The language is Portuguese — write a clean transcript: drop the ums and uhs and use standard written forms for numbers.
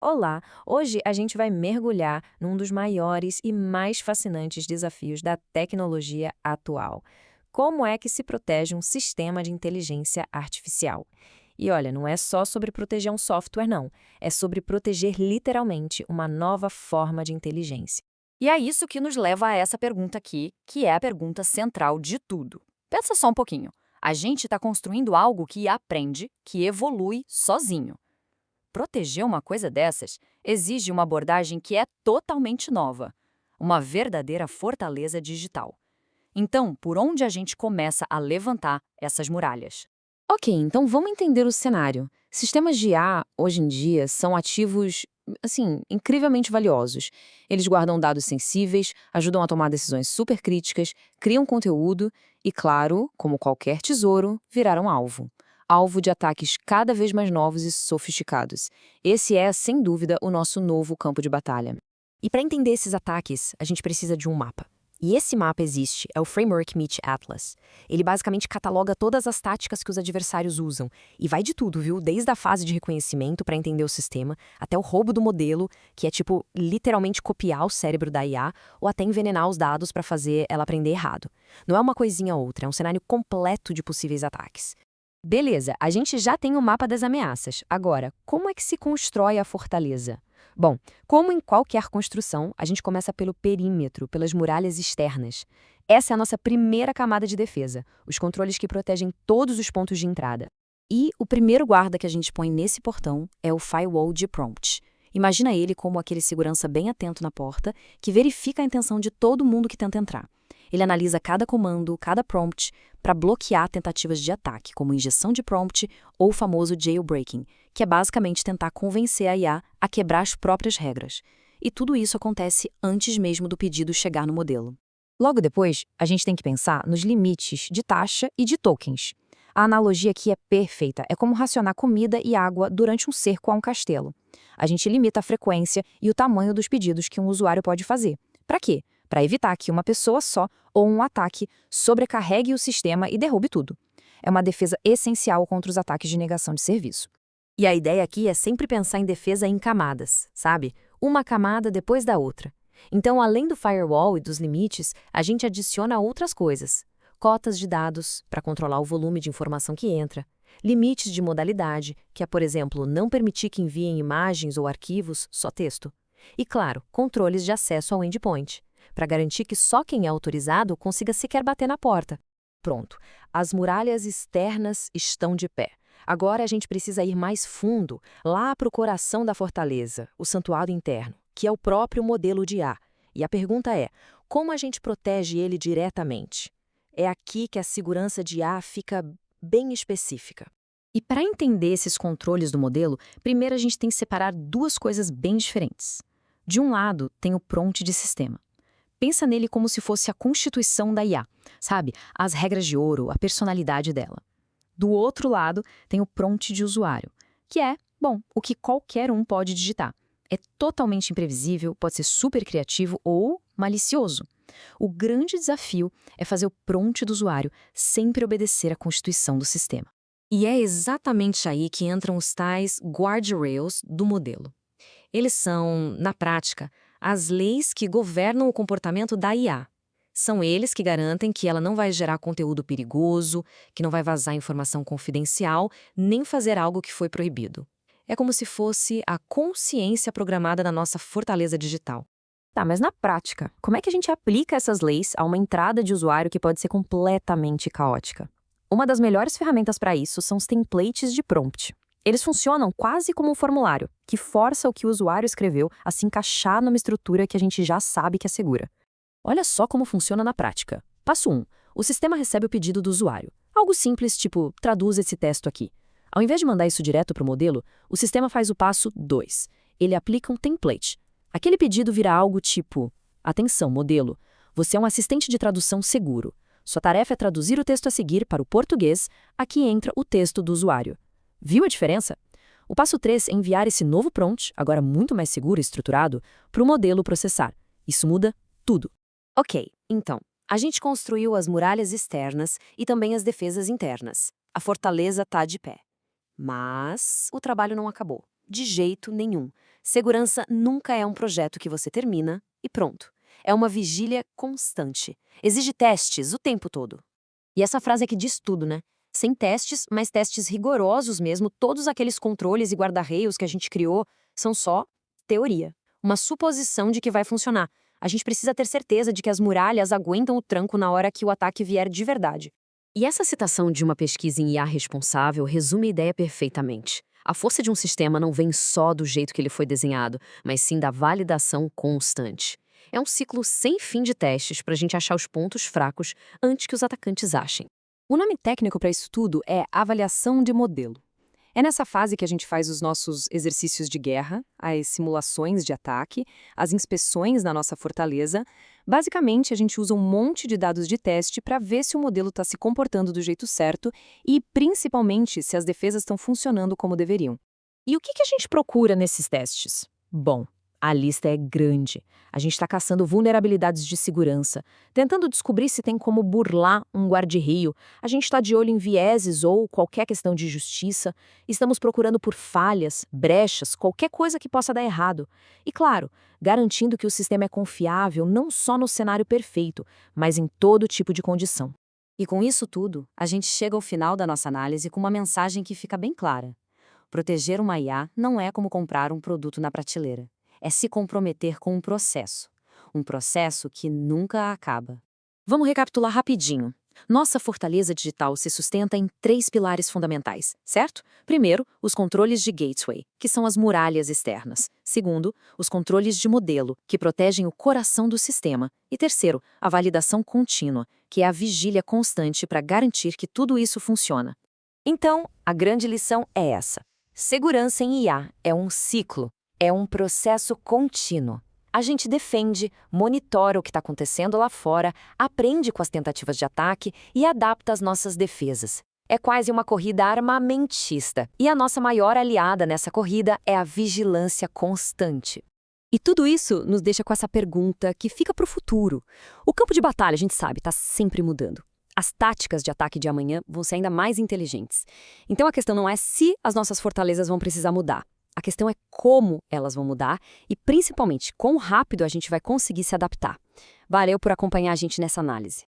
Olá! Hoje a gente vai mergulhar num dos maiores e mais fascinantes desafios da tecnologia atual. Como é que se protege um sistema de inteligência artificial? E olha, não é só sobre proteger um software, não. É sobre proteger literalmente uma nova forma de inteligência. E é isso que nos leva a essa pergunta aqui, que é a pergunta central de tudo. Pensa só um pouquinho. A gente está construindo algo que aprende, que evolui sozinho. Proteger uma coisa dessas exige uma abordagem que é totalmente nova, uma verdadeira fortaleza digital. Então, por onde a gente começa a levantar essas muralhas? Ok, então vamos entender o cenário. Sistemas de IA, hoje em dia, são ativos, assim, incrivelmente valiosos. Eles guardam dados sensíveis, ajudam a tomar decisões super críticas, criam conteúdo e, claro, como qualquer tesouro, viraram alvo. Alvo de ataques cada vez mais novos e sofisticados. Esse é, sem dúvida, o nosso novo campo de batalha. E para entender esses ataques, a gente precisa de um mapa. E esse mapa existe, é o Framework Meet Atlas. Ele basicamente cataloga todas as táticas que os adversários usam. E vai de tudo, viu? Desde a fase de reconhecimento para entender o sistema, até o roubo do modelo, que é tipo literalmente copiar o cérebro da IA, ou até envenenar os dados para fazer ela aprender errado. Não é uma coisinha ou outra, é um cenário completo de possíveis ataques. Beleza, a gente já tem o mapa das ameaças. Agora, como é que se constrói a fortaleza? Bom, como em qualquer construção, a gente começa pelo perímetro, pelas muralhas externas. Essa é a nossa primeira camada de defesa, os controles que protegem todos os pontos de entrada. E o primeiro guarda que a gente põe nesse portão é o firewall de prompt. Imagina ele como aquele segurança bem atento na porta, que verifica a intenção de todo mundo que tenta entrar. Ele analisa cada comando, cada prompt, para bloquear tentativas de ataque, como injeção de prompt ou o famoso jailbreaking, que é basicamente tentar convencer a IA a quebrar as próprias regras. E tudo isso acontece antes mesmo do pedido chegar no modelo. Logo depois, a gente tem que pensar nos limites de taxa e de tokens. A analogia aqui é perfeita, é como racionar comida e água durante um cerco a um castelo. A gente limita a frequência e o tamanho dos pedidos que um usuário pode fazer. Para quê? Para evitar que uma pessoa só ou um ataque sobrecarregue o sistema e derrube tudo. É uma defesa essencial contra os ataques de negação de serviço. E a ideia aqui é sempre pensar em defesa em camadas, sabe? Uma camada depois da outra. Então, além do firewall e dos limites, a gente adiciona outras coisas. Cotas de dados, para controlar o volume de informação que entra. Limites de modalidade, que é, por exemplo, não permitir que enviem imagens ou arquivos, só texto. E, claro, controles de acesso ao endpoint, para garantir que só quem é autorizado consiga sequer bater na porta. Pronto, as muralhas externas estão de pé. Agora a gente precisa ir mais fundo, lá para o coração da fortaleza, o santuário interno, que é o próprio modelo de IA. E a pergunta é, como a gente protege ele diretamente? É aqui que a segurança de IA fica bem específica. E para entender esses controles do modelo, primeiro a gente tem que separar duas coisas bem diferentes. De um lado, tem o prompt de sistema. Pensa nele como se fosse a constituição da IA, sabe? As regras de ouro, a personalidade dela. Do outro lado, tem o prompt de usuário, que é, bom, o que qualquer um pode digitar. É totalmente imprevisível, pode ser super criativo ou malicioso. O grande desafio é fazer o prompt do usuário sempre obedecer à constituição do sistema. E é exatamente aí que entram os tais guardrails do modelo. Eles são, na prática, as leis que governam o comportamento da IA. São eles que garantem que ela não vai gerar conteúdo perigoso, que não vai vazar informação confidencial, nem fazer algo que foi proibido. É como se fosse a consciência programada da nossa fortaleza digital. Tá, mas na prática, como é que a gente aplica essas leis a uma entrada de usuário que pode ser completamente caótica? Uma das melhores ferramentas para isso são os templates de prompt. Eles funcionam quase como um formulário, que força o que o usuário escreveu a se encaixar numa estrutura que a gente já sabe que é segura. Olha só como funciona na prática. Passo 1. O sistema recebe o pedido do usuário. Algo simples, tipo, traduz esse texto aqui. Ao invés de mandar isso direto para o modelo, o sistema faz o passo 2. Ele aplica um template. Aquele pedido vira algo tipo: atenção, modelo, você é um assistente de tradução seguro. Sua tarefa é traduzir o texto a seguir para o português, aqui entra o texto do usuário. Viu a diferença? O passo 3 é enviar esse novo prompt, agora muito mais seguro e estruturado, para o modelo processar. Isso muda tudo. Ok, então, a gente construiu as muralhas externas e também as defesas internas. A fortaleza está de pé. Mas o trabalho não acabou. De jeito nenhum. Segurança nunca é um projeto que você termina e pronto. É uma vigília constante. Exige testes o tempo todo. E essa frase aqui diz tudo, né? Sem testes, mas testes rigorosos mesmo, todos aqueles controles e guarda-reios que a gente criou são só teoria. Uma suposição de que vai funcionar. A gente precisa ter certeza de que as muralhas aguentam o tranco na hora que o ataque vier de verdade. E essa citação de uma pesquisa em IA responsável resume a ideia perfeitamente. A força de um sistema não vem só do jeito que ele foi desenhado, mas sim da validação constante. É um ciclo sem fim de testes para a gente achar os pontos fracos antes que os atacantes achem. O nome técnico para isso tudo é avaliação de modelo. É nessa fase que a gente faz os nossos exercícios de guerra, as simulações de ataque, as inspeções na nossa fortaleza. Basicamente, a gente usa um monte de dados de teste para ver se o modelo está se comportando do jeito certo e, principalmente, se as defesas estão funcionando como deveriam. E o que a gente procura nesses testes? Bom, a lista é grande. A gente está caçando vulnerabilidades de segurança, tentando descobrir se tem como burlar um guarda-rio. A gente está de olho em vieses ou qualquer questão de justiça. Estamos procurando por falhas, brechas, qualquer coisa que possa dar errado. E, claro, garantindo que o sistema é confiável não só no cenário perfeito, mas em todo tipo de condição. E com isso tudo, a gente chega ao final da nossa análise com uma mensagem que fica bem clara. Proteger uma IA não é como comprar um produto na prateleira. É se comprometer com um processo que nunca acaba. Vamos recapitular rapidinho. Nossa fortaleza digital se sustenta em 3 pilares fundamentais, certo? Primeiro, os controles de gateway, que são as muralhas externas. Segundo, os controles de modelo, que protegem o coração do sistema. E terceiro, a validação contínua, que é a vigília constante para garantir que tudo isso funciona. Então, a grande lição é essa. Segurança em IA é um ciclo. É um processo contínuo. A gente defende, monitora o que está acontecendo lá fora, aprende com as tentativas de ataque e adapta as nossas defesas. É quase uma corrida armamentista. E a nossa maior aliada nessa corrida é a vigilância constante. E tudo isso nos deixa com essa pergunta que fica para o futuro. O campo de batalha, a gente sabe, está sempre mudando. As táticas de ataque de amanhã vão ser ainda mais inteligentes. Então a questão não é se as nossas fortalezas vão precisar mudar. A questão é como elas vão mudar e, principalmente, quão rápido a gente vai conseguir se adaptar. Valeu por acompanhar a gente nessa análise.